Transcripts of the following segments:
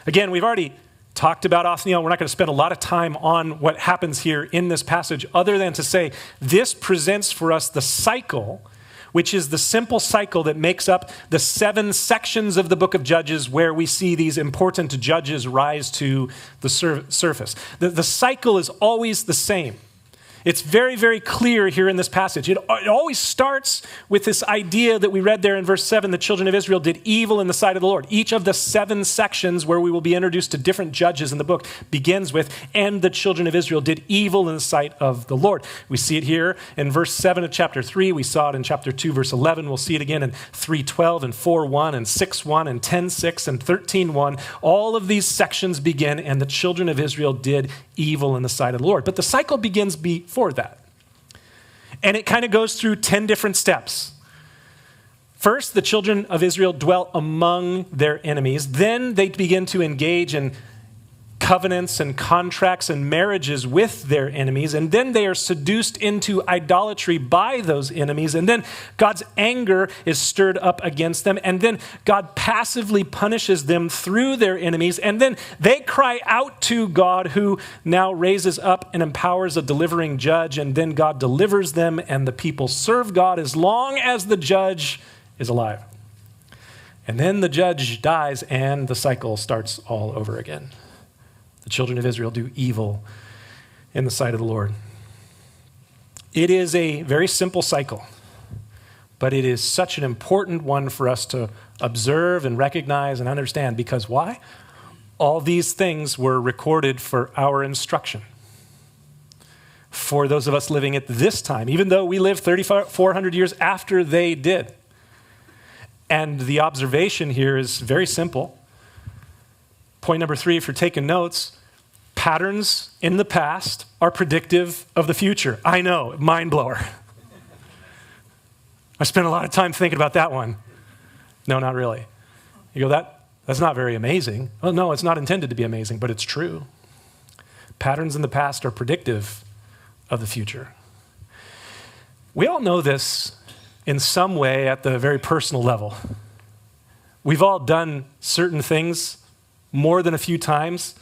Again, we've already talked about Othniel. We're not going to spend a lot of time on what happens here in this passage other than to say this presents for us the cycle, which is the simple cycle that makes up the 7 sections of the book of Judges where we see these important judges rise to the surface. The cycle is always the same. It's very, very clear here in this passage. It always starts with this idea that we read there in verse 7, the children of Israel did evil in the sight of the Lord. Each of the 7 sections where we will be introduced to different judges in the book begins with, and the children of Israel did evil in the sight of the Lord. We see it here in verse 7 of chapter 3. We saw it in chapter 2, verse 11. We'll see it again in 3:12 and 4:1 and 6:1 and 10:6 and 13:1. All of these sections begin, and the children of Israel did evil in the sight of the Lord. But the cycle begins before that. And it kind of goes through 10 different steps. First, the children of Israel dwell among their enemies. Then they begin to engage in covenants and contracts and marriages with their enemies. And then they are seduced into idolatry by those enemies. And then God's anger is stirred up against them. And then God passively punishes them through their enemies. And then they cry out to God, who now raises up and empowers a delivering judge. And then God delivers them, and the people serve God as long as the judge is alive. And then the judge dies, and the cycle starts all over again. The children of Israel do evil in the sight of the Lord. It is a very simple cycle, but it is such an important one for us to observe and recognize and understand. Because why? All these things were recorded for our instruction. For those of us living at this time, even though we lived 3,400 years after they did. And the observation here is very simple. Point number 3, if you're taking notes, patterns in the past are predictive of the future. I know, mind blower. I spent a lot of time thinking about that one. No, not really. You go, that's not very amazing. Oh, no, it's not intended to be amazing, but it's true. Patterns in the past are predictive of the future. We all know this in some way at the very personal level. We've all done certain things more than a few times,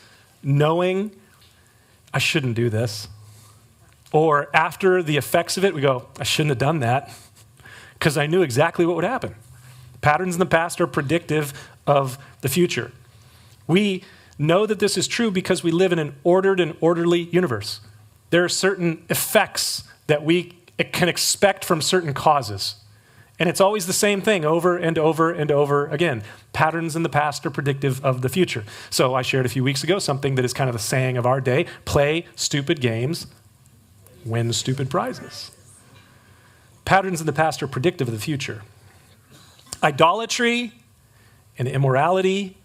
knowing I shouldn't do this. Or after the effects of it, we go, I shouldn't have done that because I knew exactly what would happen. Patterns in the past are predictive of the future. We know that this is true because we live in an ordered and orderly universe. There are certain effects that we can expect from certain causes. And it's always the same thing over and over and over again. Patterns in the past are predictive of the future. So I shared a few weeks ago something that is kind of a saying of our day: play stupid games, win stupid prizes. Patterns in the past are predictive of the future. Idolatry and immorality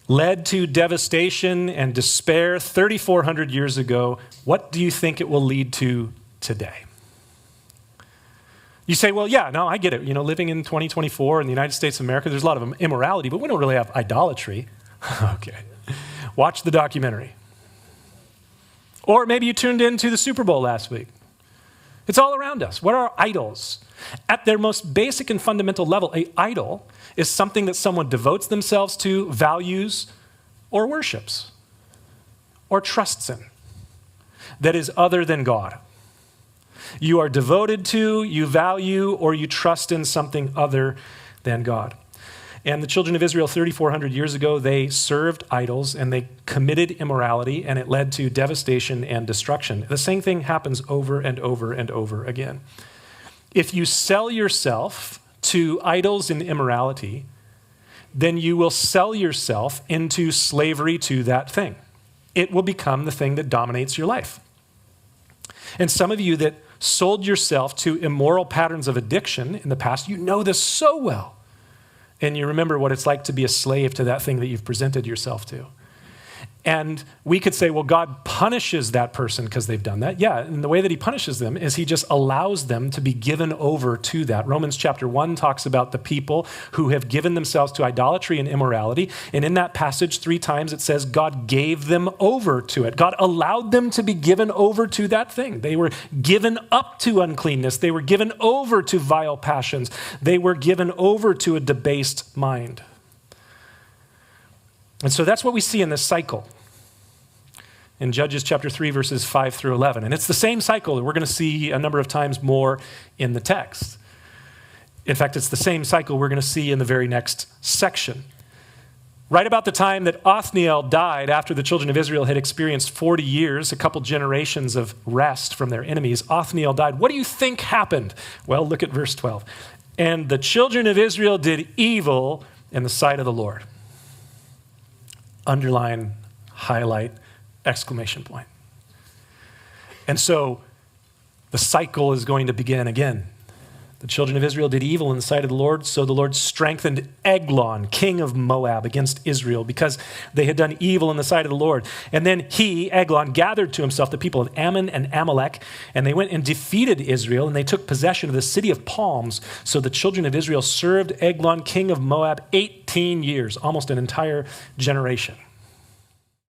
led to devastation and despair 3,400 years ago. What do you think it will lead to today? You say, well, yeah, no, I get it. You know, living in 2024 in the United States of America, there's a lot of immorality, but we don't really have idolatry. Okay. Watch the documentary. Or maybe you tuned into the Super Bowl last week. It's all around us. What are idols? At their most basic and fundamental level, an idol is something that someone devotes themselves to, values, or worships, or trusts in, that is other than God. You are devoted to, you value, or you trust in something other than God. And the children of Israel 3,400 years ago, they served idols and they committed immorality, and it led to devastation and destruction. The same thing happens over and over and over again. If you sell yourself to idols and immorality, then you will sell yourself into slavery to that thing. It will become the thing that dominates your life. And some of you that sold yourself to immoral patterns of addiction in the past, you know this so well. And you remember what it's like to be a slave to that thing that you've presented yourself to. And we could say, well, God punishes that person because they've done that. Yeah, and the way that he punishes them is he just allows them to be given over to that. Romans chapter 1 talks about the people who have given themselves to idolatry and immorality. And in that passage, 3 times it says God gave them over to it. God allowed them to be given over to that thing. They were given up to uncleanness. They were given over to vile passions. They were given over to a debased mind. And so that's what we see in this cycle in Judges chapter 3, verses 5 through 11. And it's the same cycle that we're going to see a number of times more in the text. In fact, it's the same cycle we're going to see in the very next section. Right about the time that Othniel died, after the children of Israel had experienced 40 years, a couple generations of rest from their enemies, Othniel died. What do you think happened? Well, look at verse 12. And the children of Israel did evil in the sight of the Lord. Underline, highlight, exclamation point. And so the cycle is going to begin again. The children of Israel did evil in the sight of the Lord, so the Lord strengthened Eglon, king of Moab, against Israel because they had done evil in the sight of the Lord. And then he, Eglon, gathered to himself the people of Ammon and Amalek, and they went and defeated Israel, and they took possession of the city of palms. So the children of Israel served Eglon, king of Moab, 18 years, almost an entire generation.